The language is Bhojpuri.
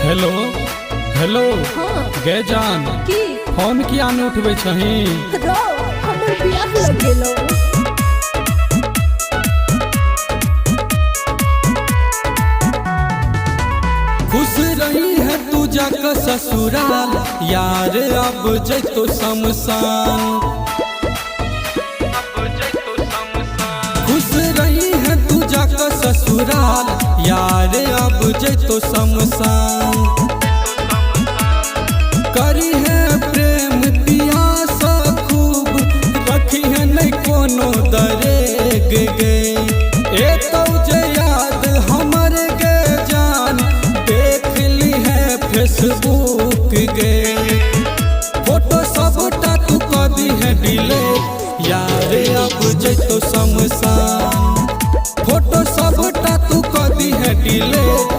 हेलो हेलो हाँ गे जान की फोन किया नहीं उठबै छही? रो हमर बियाह लग गेलो। खुश रही है तू जाकर ससुराल, यार अब जैतो शमशान। खुश रही है तू जाकर ससुराल, यार अब जैतो शमशान। करी है प्रेम पियास खूब, रखी है नहीं कोनो दरेग गे। ए तो जे याद हमर गे जान, देख ली है फेसबुक गे। फोटो सबटा तू कर दी है डिलीट, यार अब जैतो शमशान। फोटो सबटा तू कर दी है डिलीट,